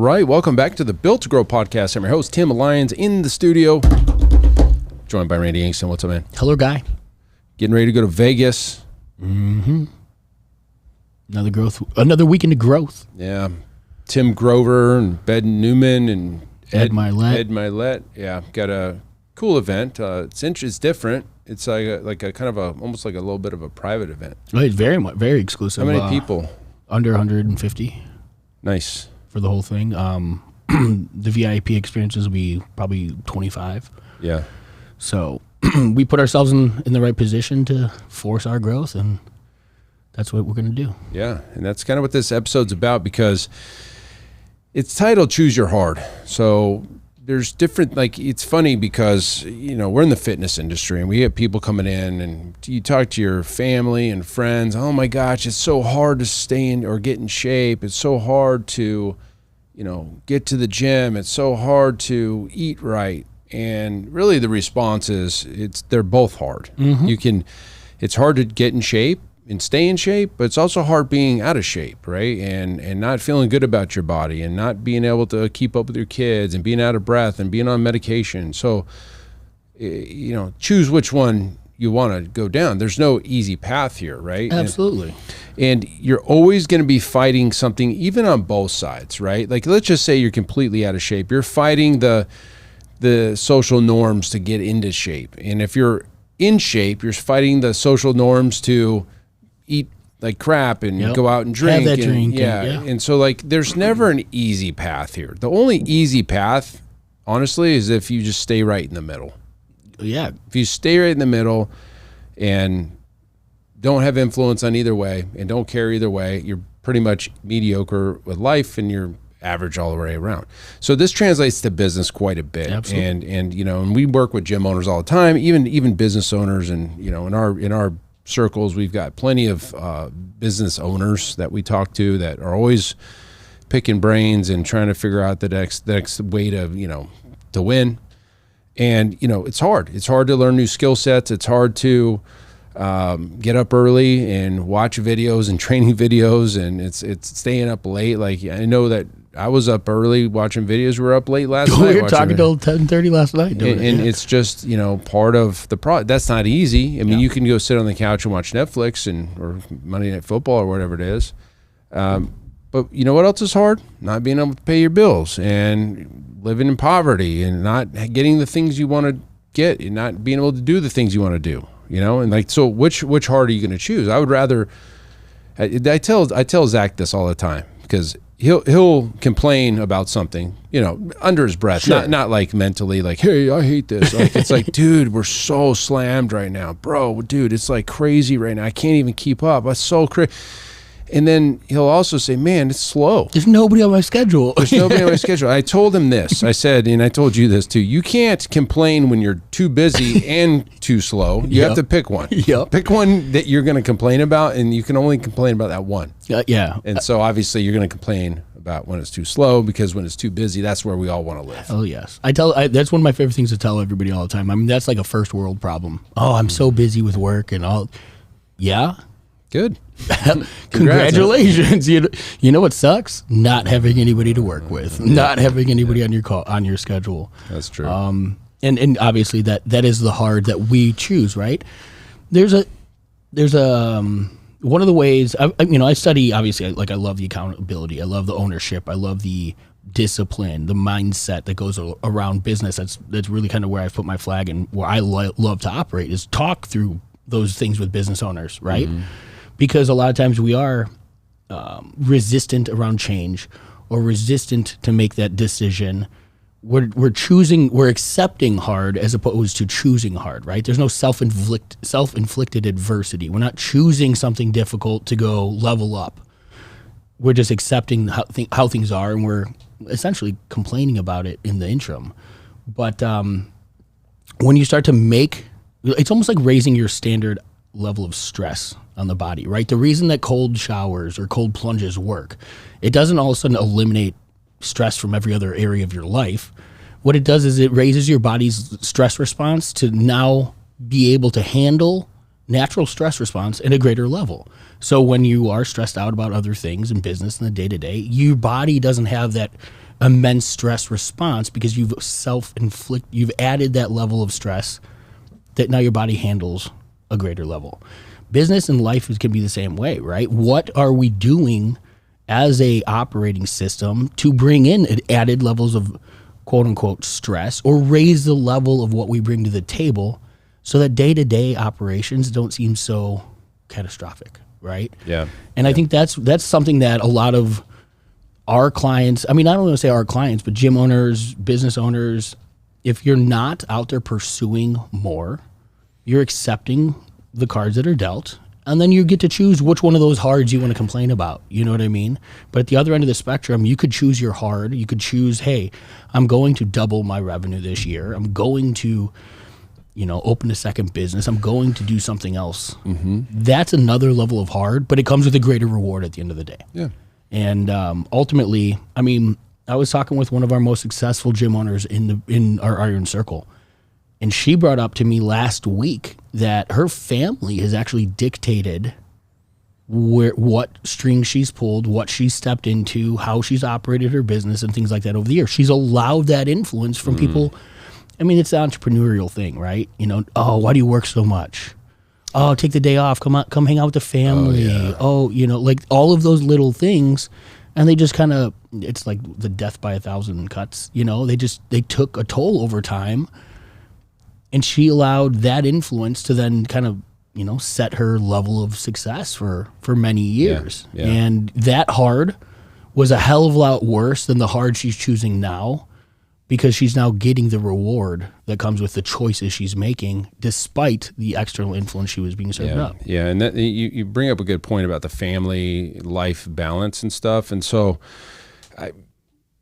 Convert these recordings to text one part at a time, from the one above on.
right, welcome back to the Built to Grow podcast. I'm your host, Tim Lyons, in the studio, joined by Randy Angston. What's up, man? Hello, guy. Getting ready to go to Vegas. Mm-hmm. Another weekend of growth. Yeah. Tim Grover and Ben Newman and Ed Milet. Yeah, got a cool event. It's different. It's like a kind of almost like a little bit of a private event. Oh, it's very exclusive. How many people? Under 150. Nice. For the whole thing. The VIP experiences will be probably 25. Yeah. So we put ourselves in the right position to force our growth, and that's what we're going to do. Yeah, and that's kind of what this episode's about, because it's titled Choose Your Hard. So there's different, it's funny because, we're in the fitness industry and we have people coming in and you talk to your family and friends. Oh my gosh, it's so hard to stay in or get in shape. It's so hard to, get to the gym. It's so hard to eat right. And really the response is they're both hard. Mm-hmm. It's hard to get in shape and stay in shape, but it's also hard being out of shape, right? And not feeling good about your body and not being able to keep up with your kids and being out of breath and being on medication. So, choose which one you want to go down. There's no easy path here, right? Absolutely. And you're always going to be fighting something, even on both sides, right? Like, let's just say you're completely out of shape. You're fighting the social norms to get into shape. And if you're in shape, you're fighting the social norms to eat like crap and go out and drink. Have that drink. Yeah. And so there's never an easy path here. The only easy path, honestly, is if you just stay right in the middle. Yeah. If you stay right in the middle and don't have influence on either way and don't care either way, you're pretty much mediocre with life and you're average all the way around. So this translates to business quite a bit. Absolutely. And we work with gym owners all the time, even business owners, and in our circles, we've got plenty of business owners that we talk to that are always picking brains and trying to figure out the next way to win. And it's hard. It's hard to learn new skill sets. It's hard to get up early and watch videos and training videos, and it's staying up late. Like, I know that I was up early watching videos. We were up late last night. We were talking till 10:30 last night. And it's just, part of the product. That's not easy. I mean, you can go sit on the couch and watch Netflix or Monday Night Football or whatever it is. But you know what else is hard? Not being able to pay your bills and living in poverty and not getting the things you want to get and not being able to do the things you want to do. And so which hard are you going to choose? I would rather. I tell Zach this all the time, because he'll complain about something, under his breath, sure. not like mentally, like, hey, I hate this. It's like, dude, we're so slammed right now, bro. Dude, it's like crazy right now. I can't even keep up. That's so crazy. And then he'll also say, man, it's slow. There's nobody on my schedule. There's nobody on my schedule. I told him this. I said, and I told you this too, you can't complain when you're too busy and too slow. You have to pick one. Pick one that you're going to complain about, and you can only complain about that one. And so obviously you're going to complain about when it's too slow, because when it's too busy, that's where we all want to live. Oh, yes. That's one of my favorite things to tell everybody all the time. I mean, that's like a first world problem. Oh, I'm so busy with work and all. Yeah. Good. Congratulations. You know what sucks? Not having anybody to work with, not having anybody on your schedule. That's true. And obviously that is the hard that we choose, right? There's a one of the ways I study, obviously, I love the accountability, I love the ownership, I love the discipline, the mindset that goes around business. That's really kind of where I put my flag, and where I love to operate is talk through those things with business owners, right? Mm-hmm. Because a lot of times we are resistant around change, or resistant to make that decision. We're accepting hard as opposed to choosing hard, right? There's no self-inflicted adversity. We're not choosing something difficult to go level up. We're just accepting how things are, and we're essentially complaining about it in the interim. But when you start to it's almost like raising your standard level of stress on the body, right? The reason that cold showers or cold plunges work, it doesn't all of a sudden eliminate stress from every other area of your life. What it does is it raises your body's stress response to now be able to handle natural stress response at a greater level. So when you are stressed out about other things in business in the day-to-day, your body doesn't have that immense stress response because you've you've added that level of stress that now your body handles a greater level. Business and life can be the same way, right? What are we doing as a operating system to bring in added levels of quote unquote stress or raise the level of what we bring to the table so that day-to-day operations don't seem so catastrophic, right? Yeah. And I think that's something that a lot of our clients, I mean, I don't want to say our clients, but gym owners, business owners, if you're not out there pursuing more, you're accepting the cards that are dealt, and then you get to choose which one of those hards you want to complain about. You know what I mean? But at the other end of the spectrum, you could choose your hard. You could choose, hey, I'm going to double my revenue this year. I'm going to, open a second business. I'm going to do something else. Mm-hmm. That's another level of hard, but it comes with a greater reward at the end of the day. Yeah. And ultimately, I mean, I was talking with one of our most successful gym owners in our Iron Circle, and she brought up to me last week that her family has actually dictated what strings she's pulled, what she's stepped into, how she's operated her business, and things like that over the years. She's allowed that influence from people. I mean, it's the entrepreneurial thing, right? Oh, why do you work so much? Oh, take the day off. Come hang out with the family. Oh, like all of those little things. And they just kind of, it's like the death by 1,000 cuts. They took a toll over time. And she allowed that influence to then kind of, set her level of success for many years. Yeah. And that hard was a hell of a lot worse than the hard she's choosing now, because she's now getting the reward that comes with the choices she's making, despite the external influence she was being served up. Yeah, and that, you bring up a good point about the family life balance and stuff. And so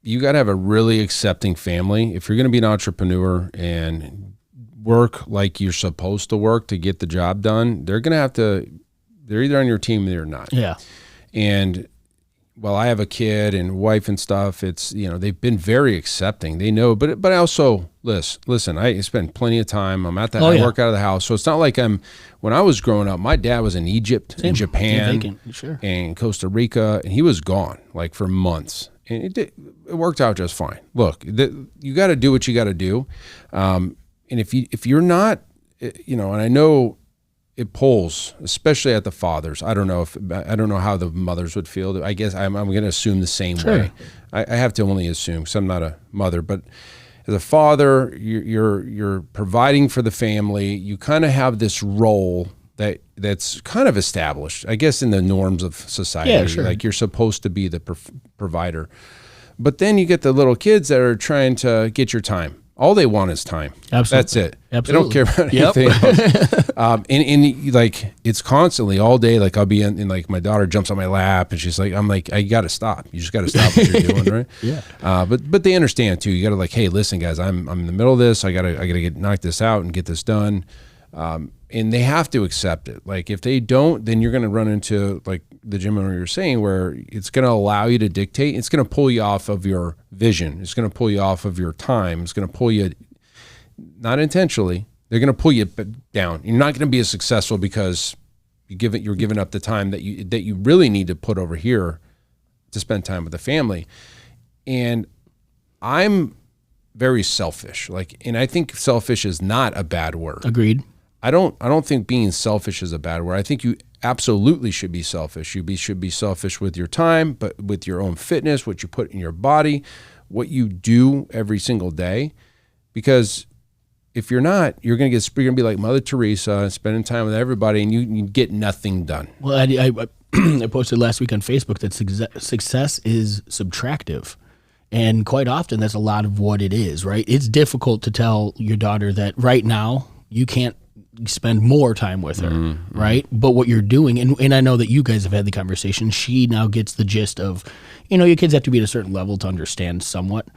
you got to have a really accepting family. If you're going to be an entrepreneur and work like you're supposed to work to get the job done, they're either on your team or they're not. Yeah. And while I have a kid and wife and stuff, it's, they've been very accepting. They know, but I also, listen, I spend plenty of time. I'm at that, I work out of the house. So it's not like when I was growing up, my dad was in Egypt, in Japan, and Costa Rica, and he was gone like for months. And it worked out just fine. Look, you got to do what you got to do. And if you're not, and I know it pulls, especially at the fathers. I don't know how the mothers would feel. I guess I'm going to assume the same way. I have to only assume because I'm not a mother. But as a father, you're providing for the family. You kind of have this role that's kind of established, I guess, in the norms of society. Yeah, sure. Like you're supposed to be the provider. But then you get the little kids that are trying to get your time. All they want is time. Absolutely. That's it. Absolutely. They don't care about anything else. And like, it's constantly all day. Like I'll be in like my daughter jumps on my lap and she's like, I'm like, I got to stop. You just got to stop what you're doing. Right. Yeah. But they understand too. You got to like, hey, listen guys, I'm in the middle of this. I gotta knock this out and get this done. And they have to accept it. Like if they don't, then you're going to run into like the gym owner you're saying, where it's going to allow you to dictate. It's going to pull you off of your vision. It's going to pull you off of your time. It's going to pull you, not intentionally, they're going to pull you down. You're not going to be as successful because you're giving up the time that you really need to put over here to spend time with the family. And I'm very selfish. And I think selfish is not a bad word. Agreed. I don't think being selfish is a bad word. I think you absolutely should be selfish. You should be selfish with your time, but with your own fitness, what you put in your body, what you do every single day. Because if you're not, you're gonna be like Mother Teresa, spending time with everybody, and you get nothing done. Well, I posted last week on Facebook that success is subtractive. And quite often that's a lot of what it is, right? It's difficult to tell your daughter that right now you can't spend more time with her, right? But what you're doing, and I know that you guys have had the conversation, she now gets the gist of, your kids have to be at a certain level to understand somewhat.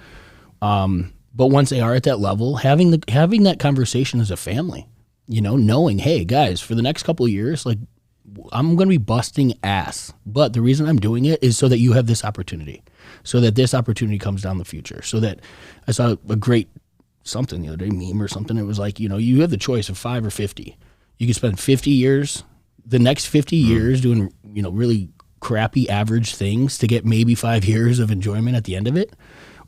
But once they are at that level, having that conversation as a family, knowing, hey guys, for the next couple of years, like I'm going to be busting ass, but the reason I'm doing it is so that you have this opportunity, so that this opportunity comes down the future, so that I saw a great something the other day, meme or something. It was like, you have the choice of 5 or 50. You can spend 50 years, the next 50 years doing, really crappy average things to get maybe 5 years of enjoyment at the end of it.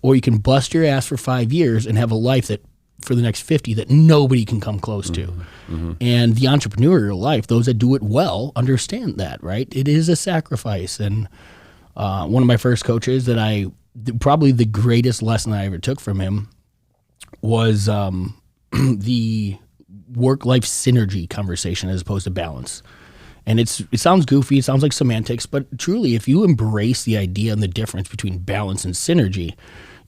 or you can bust your ass for 5 years and have a life that for the next 50 that nobody can come close to. Mm-hmm. And the entrepreneurial life, those that do it well understand that, right? It is a sacrifice. And one of my first coaches probably the greatest lesson I ever took from him was the work-life synergy conversation as opposed to balance. And it sounds goofy, it sounds like semantics, but truly, if you embrace the idea and the difference between balance and synergy,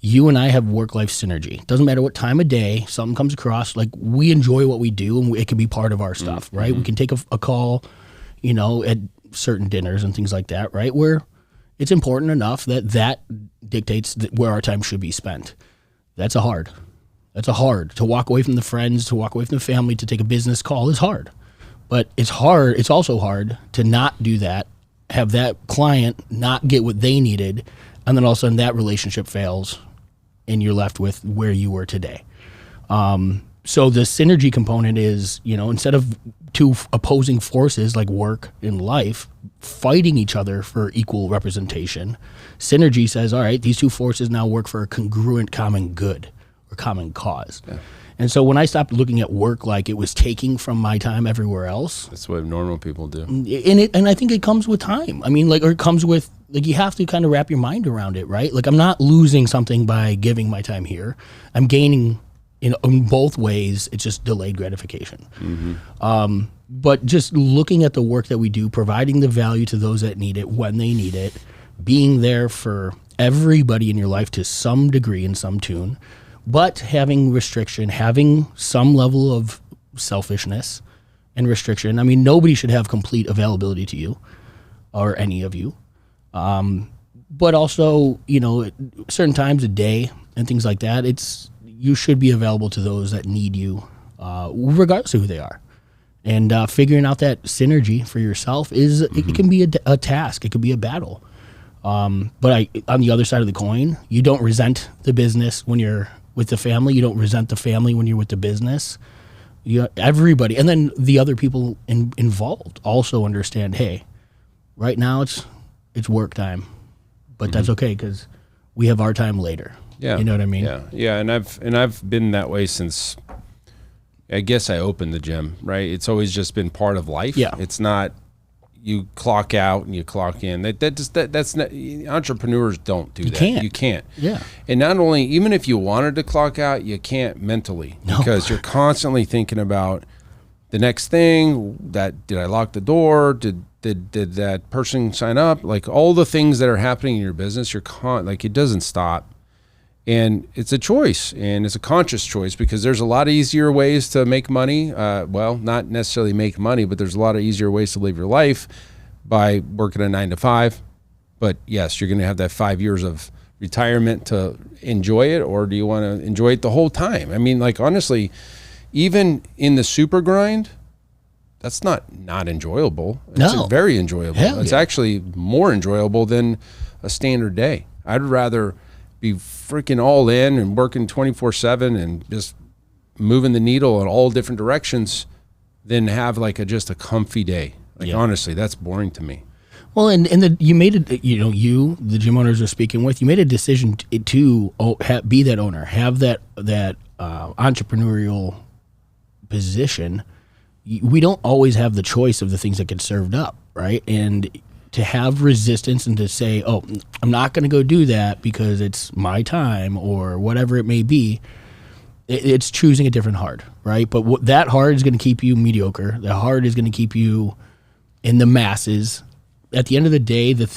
you and I have work-life synergy. Doesn't matter what time of day something comes across, like we enjoy what we do and it can be part of our stuff, right? We can take a call, at certain dinners and things like that, right? Where it's important enough that dictates where our time should be spent. That's a hard. To walk away from the friends, to walk away from the family, to take a business call is hard. But it's hard. It's also hard to not do that, have that client not get what they needed, and then all of a sudden that relationship fails and you're left with where you were today. So the synergy component is, instead of two opposing forces like work and life fighting each other for equal representation, synergy says, all right, these two forces now work for a congruent common good or common cause. Yeah. And so when I stopped looking at work like it was taking from my time everywhere else. That's what normal people do. And I think it comes with time. I mean, or it comes with, you have to kind of wrap your mind around it, right? Like, I'm not losing something by giving my time here. I'm gaining in both ways. It's just delayed gratification. Mm-hmm. But just looking at the work that we do, providing the value to those that need it when they need it, being there for everybody in your life to some degree in some tune, but having restriction, having some level of selfishness and restriction. I mean, nobody should have complete availability to you or any of you. But also, certain times a day and things like that, you should be available to those that need you, regardless of who they are. And figuring out that synergy for yourself it can be a task. It could be a battle. But on the other side of the coin, you don't resent the business when you're with the family. You don't resent the family when you're with the business. Everybody, and then the other people involved also understand, hey, right now it's work time, but that's okay because we have our time later. Yeah, you know what I mean? Yeah. And I've been that way since, I guess, I opened the gym. Right, it's always just been part of life. Yeah, it's not you clock out and you clock in. That's not, entrepreneurs don't do that. You can't. Yeah. And not only, even if you wanted to clock out, you can't mentally because you're constantly thinking about the next thing. Did I lock the door? Did that person sign up? Like all the things that are happening in your business, it doesn't stop. And it's a choice, and it's a conscious choice because there's a lot of easier ways to make money. Well, not necessarily make money, but there's a lot of easier ways to live your life by working a 9 to 5. But yes, you're going to have that 5 years of retirement to enjoy it, or do you want to enjoy it the whole time? I mean, honestly, even in the super grind, that's not enjoyable. It's very enjoyable. It's actually more enjoyable than a standard day. I'd rather be freaking all in and working 24/7 and just moving the needle in all different directions than have just a comfy day. Honestly, that's boring to me. Well, you made it. The gym owners are speaking with. You made a decision to be that owner, have that entrepreneurial position. We don't always have the choice of the things that get served up, right? And to have resistance and to say, oh, I'm not going to go do that because it's my time or whatever it may be, it's choosing a different hard, right? But that hard is going to keep you mediocre. The hard is going to keep you in the masses. At the end of the day, the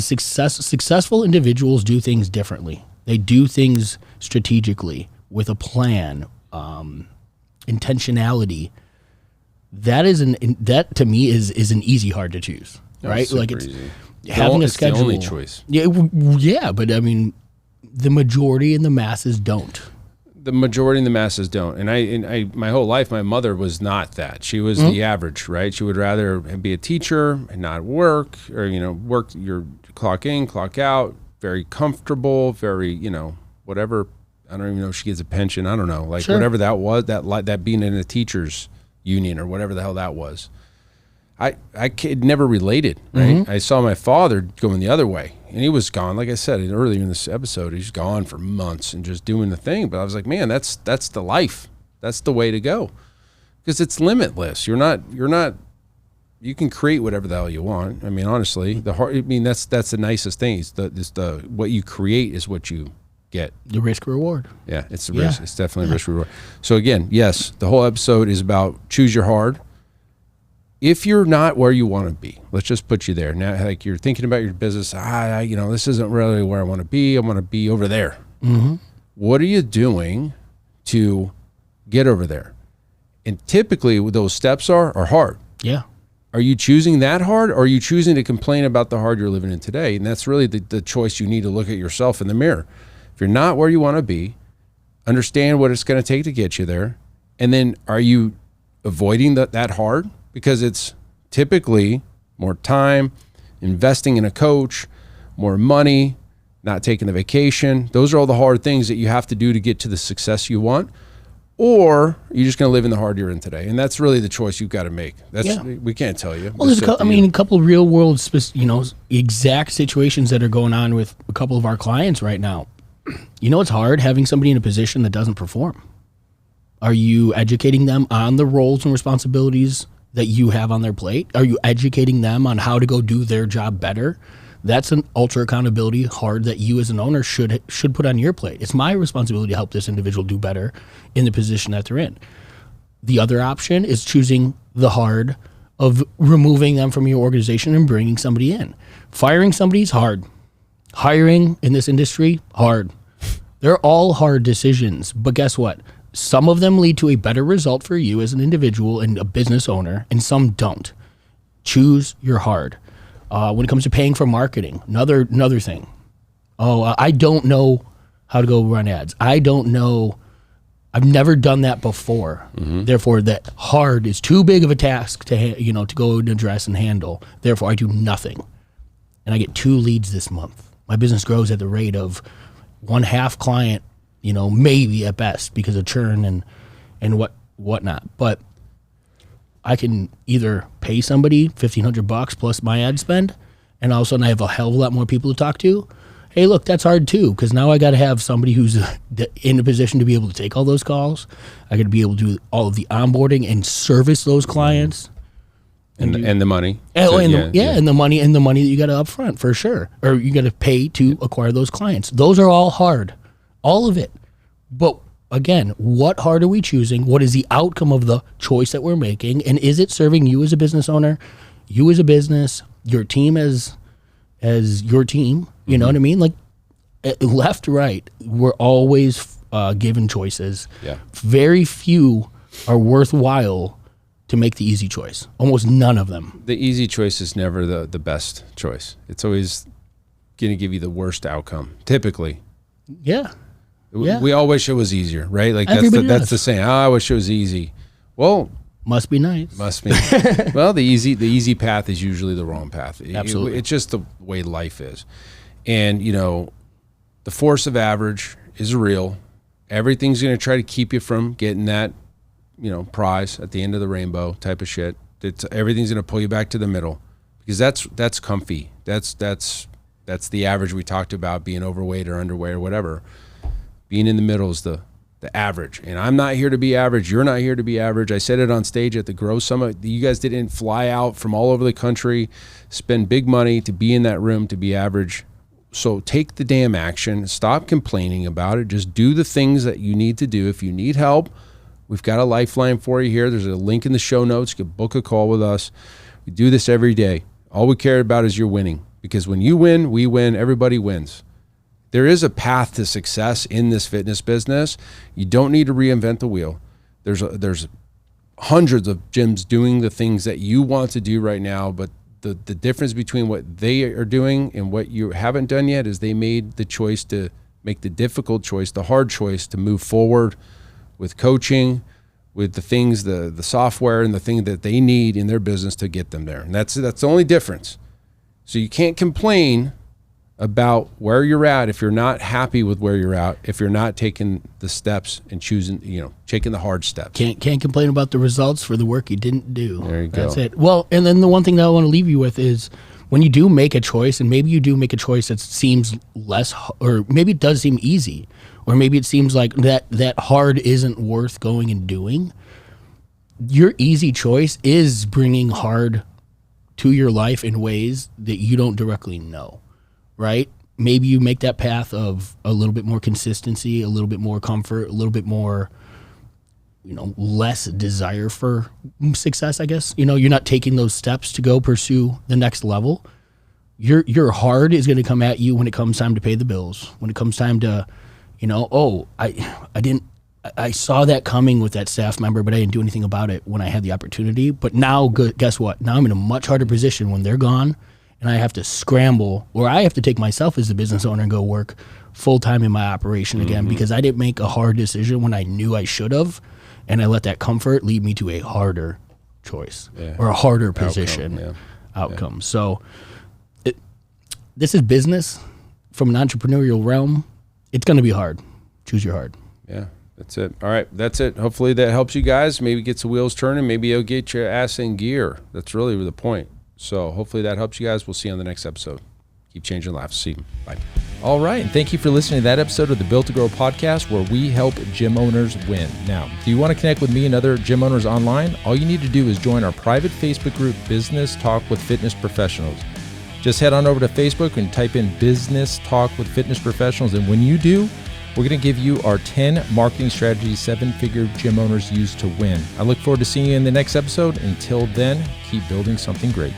successful individuals do things differently. They do things strategically with a plan, intentionality. That to me is an easy hard to choose. Right, it's easy. Having a schedule. The only choice. Yeah, but I mean, the majority and the masses don't. The majority and the masses don't. And I my whole life, my mother was not that. She was the average, right? She would rather be a teacher and not work, or work your clock in, clock out. Very comfortable, very whatever. I don't even know if she gets a pension. I don't know, whatever that was. That being in a teachers union or whatever the hell that was. I never related, right? Mm-hmm. I saw my father going the other way. And he was gone, like I said earlier in this episode, he's gone for months and just doing the thing. But I was like, man, that's the life. That's the way to go. Because it's limitless. You're not, you can create whatever the hell you want. I mean, honestly, that's the nicest thing. What you create is what you get. The risk reward. Yeah, it's the risk. It's definitely risk reward. So again, yes, the whole episode is about choose your hard. If you're not where you want to be, let's just put you there. Now, like you're thinking about your business, this isn't really where I want to be. I want to be over there. Mm-hmm. What are you doing to get over there? And typically those steps are hard. Yeah. Are you choosing that hard, or are you choosing to complain about the hard you're living in today? And that's really the choice you need to look at yourself in the mirror. If you're not where you want to be, understand what it's going to take to get you there. And then are you avoiding that hard? Because it's typically more time, investing in a coach, more money, not taking a vacation. Those are all the hard things that you have to do to get to the success you want. Or you're just going to live in the hard you're in today. And that's really the choice you've got to make. We can't tell you. Well, there's a couple of real world, exact situations that are going on with a couple of our clients right now. It's hard having somebody in a position that doesn't perform. Are you educating them on the roles and responsibilities that you have on their plate? Are you educating them on how to go do their job better? That's an ultra accountability hard that you as an owner should put on your plate. It's my responsibility to help this individual do better in the position that they're in. The other option is choosing the hard of removing them from your organization and bringing somebody in. Firing somebody is hard. Hiring in this industry, hard. They're all hard decisions, but guess what? Some of them lead to a better result for you as an individual and a business owner, and some don't. Choose your hard. When it comes to paying for marketing, another thing. I don't know how to go run ads. I don't know. I've never done that before. Mm-hmm. Therefore, that hard is too big of a task to go and address and handle. Therefore, I do nothing, and I get 2 leads this month. My business grows at the rate of 1/2 client, maybe at best because of churn and whatnot. But I can either pay somebody $1,500 plus my ad spend, and all of a sudden I have a hell of a lot more people to talk to. Hey, look, that's hard too, because now I got to have somebody who's in a position to be able to take all those calls. I got to be able to do all of the onboarding and service those clients. And the money. And the money that you got to upfront for sure, or you got to pay to acquire those clients. Those are all hard, all of it. But again, what hard are we choosing? What is the outcome of the choice that we're making? And is it serving you as a business owner, you as a business, your team as your team? You know what I mean? Like left, right, we're always given choices. Yeah. Very few are worthwhile to make the easy choice. Almost none of them. The easy choice is never the best choice. It's always going to give you the worst outcome, typically. Yeah. We all wish it was easier, right? Like that's the saying. I wish it was easy. Well, must be nice. Must be. Well, the easy path is usually the wrong path. Absolutely. It's just the way life is. And, the force of average is real. Everything's going to try to keep you from getting that, prize at the end of the rainbow type of shit. Everything's going to pull you back to the middle because that's comfy. That's the average we talked about, being overweight or underweight or whatever. Being in the middle is the average. And I'm not here to be average. You're not here to be average. I said it on stage at the Grow Summit. You guys didn't fly out from all over the country, spend big money to be in that room, to be average. So take the damn action. Stop complaining about it. Just do the things that you need to do. If you need help, we've got a lifeline for you here. There's a link in the show notes. You can book a call with us. We do this every day. All we care about is you're winning. Because when you win, we win. Everybody wins. There is a path to success in this fitness business. You don't need to reinvent the wheel. There's hundreds of gyms doing the things that you want to do right now, but the difference between what they are doing and what you haven't done yet is they made the choice to make the difficult choice, the hard choice to move forward with coaching, with the things, the software and the thing that they need in their business to get them there. And that's the only difference. So you can't complain about where you're at if you're not happy with where you're at, if you're not taking the steps and choosing, taking the hard steps. Can't complain about the results for the work you didn't do. There you go. That's it. Well, and then the one thing that I want to leave you with is when you do make a choice, and maybe you do make a choice that seems less, or maybe it does seem easy, or maybe it seems like that hard isn't worth going and doing, your easy choice is bringing hard to your life in ways that you don't directly know, right? Maybe you make that path of a little bit more consistency, a little bit more comfort, a little bit more, less desire for success, I guess. You're not taking those steps to go pursue the next level. Your hard is going to come at you when it comes time to pay the bills, when it comes time to, I saw that coming with that staff member, but I didn't do anything about it when I had the opportunity. But now, guess what? Now I'm in a much harder position when they're gone, and I have to scramble, or I have to take myself as a business owner and go work full-time in my operation again, because I didn't make a hard decision when I knew I should have, and I let that comfort lead me to a harder choice or a harder position outcome. Yeah. So this is business from an entrepreneurial realm. It's going to be hard. Choose your hard. Yeah. That's it. All right. That's it. Hopefully that helps you guys. Maybe gets the wheels turning. Maybe it'll get your ass in gear. That's really the point. So hopefully that helps you guys. We'll see you on the next episode. Keep changing lives. See you. Bye. All right. And thank you for listening to that episode of the Built to Grow podcast, where we help gym owners win. Now, do you want to connect with me and other gym owners online? All you need to do is join our private Facebook group, Business Talk with Fitness Professionals. Just head on over to Facebook and type in Business Talk with Fitness Professionals. And when you do, we're going to give you our 10 marketing strategies 7-figure gym owners use to win. I look forward to seeing you in the next episode. Until then, keep building something great.